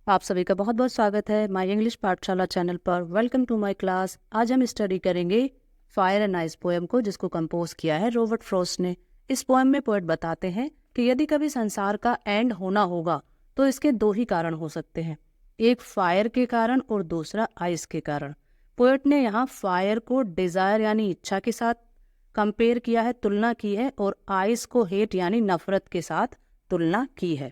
आप सभी का बहुत बहुत स्वागत है माय इंग्लिश पाठशाला चैनल पर। Welcome to my class. आज हम स्टडी करेंगे फायर एंड आइस पोएम को, जिसको कंपोज किया है रॉबर्ट फ्रॉस्ट ने। इस पोएम में पोएट बताते हैं कि यदि कभी संसार का एंड होना होगा तो इसके दो ही कारण हो सकते हैं, एक फायर के कारण और दूसरा आइस के कारण। पोएट ने यहाँ फायर को डिजायर यानी इच्छा के साथ कंपेयर किया है, तुलना की है, और आइस को हेट यानी नफरत के साथ तुलना की है।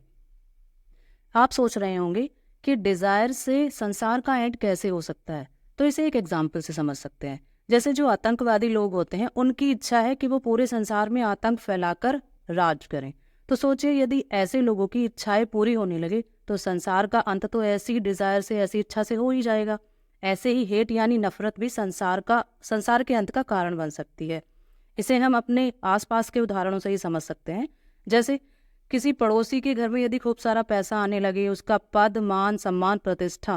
आप सोच रहे होंगे कि डिजायर से संसार का एंड कैसे हो सकता है, तो इसे एक एग्जाम्पल से समझ सकते हैं। जैसे जो आतंकवादी लोग होते हैं, उनकी इच्छा है कि वो पूरे संसार में आतंक फैलाकर राज करें। तो सोचिए, यदि ऐसे लोगों की इच्छाएं पूरी होने लगे तो संसार का अंत तो ऐसी डिजायर से, ऐसी इच्छा से हो ही जाएगा। ऐसे ही हेट यानी नफरत भी संसार के अंत का कारण बन सकती है। इसे हम अपने आसपास के उदाहरणों से ही समझ सकते हैं। जैसे किसी पड़ोसी के घर में यदि खूब सारा पैसा आने लगे, उसका पद, मान, सम्मान, प्रतिष्ठा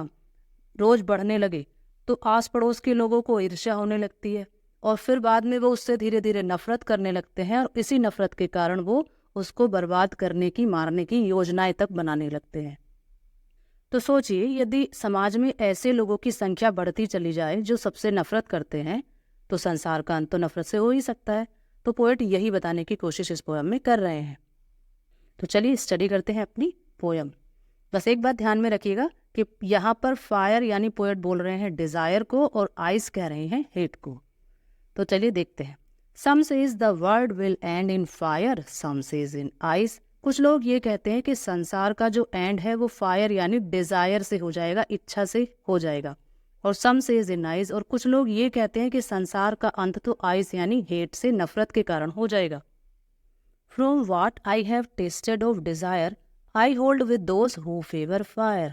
रोज बढ़ने लगे, तो आस पड़ोस के लोगों को ईर्ष्या होने लगती है और फिर बाद में वो उससे धीरे धीरे नफरत करने लगते हैं, और इसी नफरत के कारण वो उसको बर्बाद करने की, मारने की योजनाएं तक बनाने लगते हैं। तो सोचिए, यदि समाज में ऐसे लोगों की संख्या बढ़ती चली जाए जो सबसे नफरत करते हैं, तो संसार का अंत तो नफरत से हो ही सकता है। तो पोएट यही बताने की कोशिश इस पोएम में कर रहे हैं। तो चलिए स्टडी करते हैं अपनी पोयम। बस एक बात ध्यान में रखिएगा कि यहाँ पर फायर यानी पोएट बोल रहे हैं डिजायर को, और आइस कह रहे हैं हेट को। तो चलिए देखते हैं। Some say the world will end in fire, some say in ice. कुछ लोग ये कहते हैं कि संसार का जो एंड है वो फायर यानी डिजायर से हो जाएगा, इच्छा से हो जाएगा, और सम सेज इन आइस। और कुछ लोग ये कहते हैं कि संसार का अंत तो आइस यानी हेट से, नफरत के कारण हो जाएगा। From what I have tasted of desire, I hold with those who favor fire.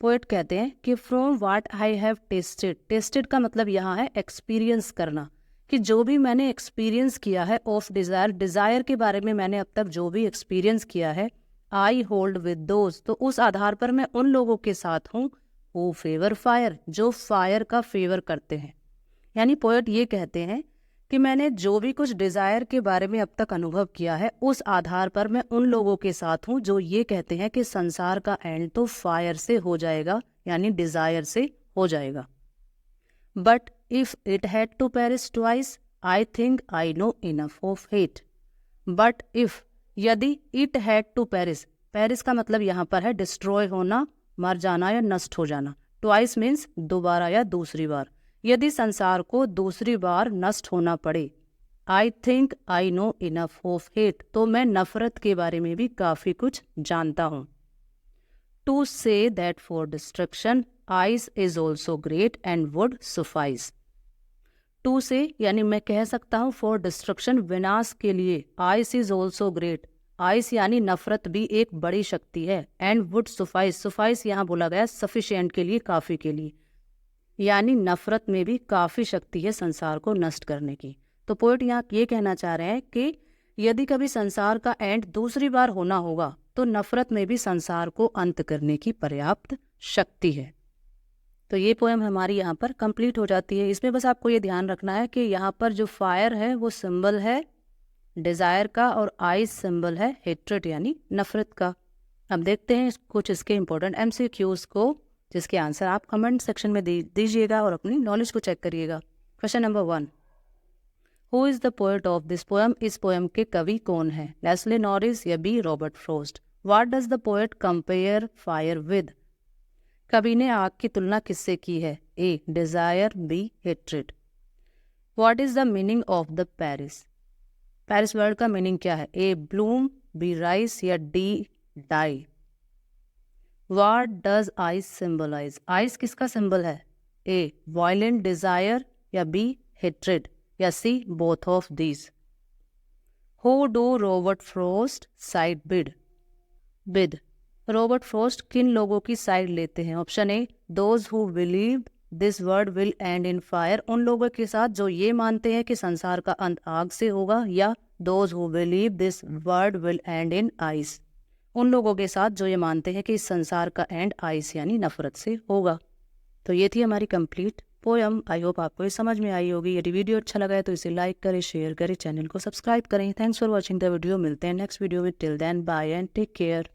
Poet कहते हैं कि from what I have tasted का मतलब यहाँ है एक्सपीरियंस करना, कि जो भी मैंने एक्सपीरियंस किया है ऑफ डिजायर के बारे में मैंने अब तक जो भी एक्सपीरियंस किया है, I hold with those, तो उस आधार पर मैं उन लोगों के साथ हूँ who favor fire, जो फायर का फेवर करते हैं। यानी पोएट ये कहते हैं कि मैंने जो भी कुछ डिजायर के बारे में अब तक अनुभव किया है, उस आधार पर मैं उन लोगों के साथ हूँ जो ये कहते हैं कि संसार का एंड तो फायर से हो जाएगा, यानी डिजायर से हो जाएगा। But if it had to perish twice, I think I know enough of hate. But if, यदि, it had to perish, perish का मतलब यहाँ पर है डिस्ट्रॉय होना, मर जाना या नष्ट हो जाना। ट्वाइस मीन्स दोबारा या दूसरी बार। यदि संसार को दूसरी बार नष्ट होना पड़े, आई think I know enough of hate, तो मैं नफरत के बारे में भी काफी कुछ जानता हूं। To say that for destruction ice is also great and would suffice. To say यानी मैं कह सकता हूं, फॉर डिस्ट्रक्शन विनाश के लिए, ice is also great, ice यानी नफरत भी एक बड़ी शक्ति है, एंड वुड सुफाइस, सुफाइस यहाँ बोला गया सफिशिएंट के लिए, काफी के लिए, यानी नफरत में भी काफी शक्ति है संसार को नष्ट करने की। तो पोएट यहाँ ये कहना चाह रहे हैं कि यदि कभी संसार का एंड दूसरी बार होना होगा तो नफरत में भी संसार को अंत करने की पर्याप्त शक्ति है। तो ये पोएम हमारी यहाँ पर कंप्लीट हो जाती है। इसमें बस आपको ये ध्यान रखना है कि यहाँ पर जो फायर है वो सिंबल है डिजायर का, और आइस सिंबल है हेट्रेड यानी नफरत का। अब देखते हैं कुछ इसके इंपॉर्टेंट MCQs को, जिसके आंसर आप कमेंट सेक्शन में दीजिएगा और अपनी नॉलेज को चेक करिएगा। Question number 1, who is the poet of this poem? इस पोएम के कवि कौन है? लेस्ले नॉरिस या B Robert Frost? What does the poet compare fire with? कवि ने आग की तुलना किससे की है? A desire, B hatred. What is the meaning of the perish? Perish word का मीनिंग क्या है? ए ब्लूम, बी राइस या D die. What does ice symbolize? Ice किसका सिंबल है? ए वायलेंट डिजायर या बी हेट्रेड या C both of these. Who do Robert Frost side with? Robert Frost किन लोगों की साइड लेते हैं? Option A those who believe this world will end in fire, उन लोगों के साथ जो ये मानते हैं कि संसार का अंत आग से होगा, या those who believe this world will end in ice, उन लोगों के साथ जो ये मानते हैं कि इस संसार का एंड आइस यानी नफरत से होगा। तो ये थी हमारी कंप्लीट पोयम। आई होप आपको ये समझ में आई होगी। यदि वीडियो अच्छा लगा है तो इसे लाइक करें, शेयर करें, चैनल को सब्सक्राइब करें। Thanks for watching the video. मिलते हैं नेक्स्ट वीडियो में। Till then bye and take care.